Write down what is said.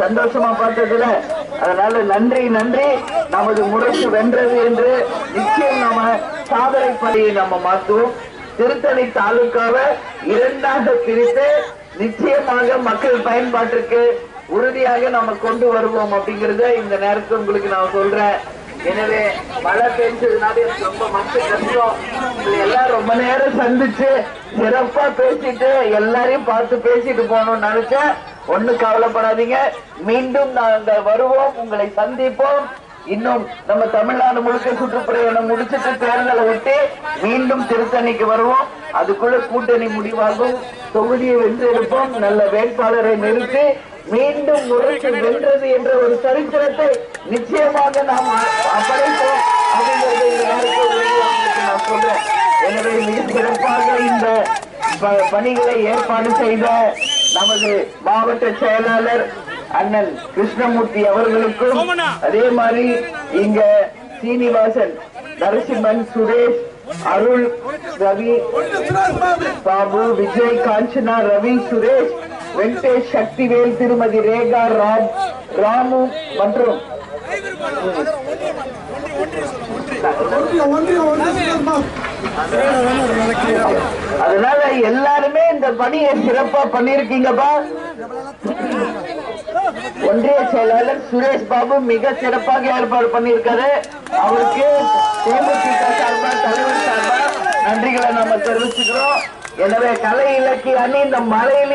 சந்தோஷமா பார்த்ததுல அதனால நன்றி நன்றி. நமது முரசு வென்றது என்று நிச்சயம் நம்ம சாதனை பணியை நம்ம மாற்றுவோம். திருத்தணி தாலுகாவை இரண்டாக பிரித்து நிச்சயமாக மக்கள் பயன்பாட்டிற்கு உறுதியாக நம்ம கொண்டு வருவோம் அப்படிங்கறத இந்த நேரத்தில் உங்களுக்கு நான் சொல்றேன். எனவே மழை பெஞ்சதுனால ரொம்ப மக்கள் கஷ்டம். எல்லாரும் ரொம்ப நேரம் சந்திச்சு சிறப்பா பேசிட்டு எல்லாரையும் பார்த்து பேசிட்டு போகணும்னு நினைச்சேன். ஒண்ணு கவலைப்படாதீங்க, மீண்டும் நாங்க வருவோம், உங்களை சந்திப்போம். இன்னும் நம்ம தமிழ்நாடு முழுக்க சுற்றுப்பயணம் முடிச்சுட்டு தேர்தலை விட்டு மீண்டும் திருத்தணிக்கு வருவோம். அதுக்குள்ள கூட்டணி முடிவாகும், தொகுதியை வென்றெடுப்போம், நல்ல வேட்பாளரை நிறுத்தி மீண்டும் முறைக்கு வென்றது என்ற ஒரு சரித்திரத்தை நிச்சயமாக நாம் படைப்போம் அப்படிங்கிறத இந்த நேரத்தில் நான் சொல்றேன். எனவே மிக சிறப்பாக இந்த பணிகளை ஏற்பாடு செய்த நமது மாவட்ட செயலாளர் அண்ணன் கிருஷ்ணமூர்த்தி அவர்களுக்கும், அதே மாதிரி இங்க சீனிவாசன், நரசிம்மன், சுரேஷ், அருள், ரவி, பாபு, விஜய், காஞ்சனா, ரவி, சுரேஷ், வெங்கடேஷ், சக்திவேல், திருமதி ரேகா, ராமு மற்றும் அதனால எல்லாருமே இந்த பணியை சிறப்பா பண்ணிருக்கீங்கப்பா. ஒன்றிய செயலாளர் சுரேஷ் பாபு மிக சிறப்பாக ஏற்பாடு பண்ணியிருக்காரு. அவருக்கு தேமுதிக சார்பா, தலைவர் சார்பா நன்றிகளை நம்ம தெரிவிச்சுக்கிறோம். எனவே கலை இலக்கிய அணி இந்த மலையில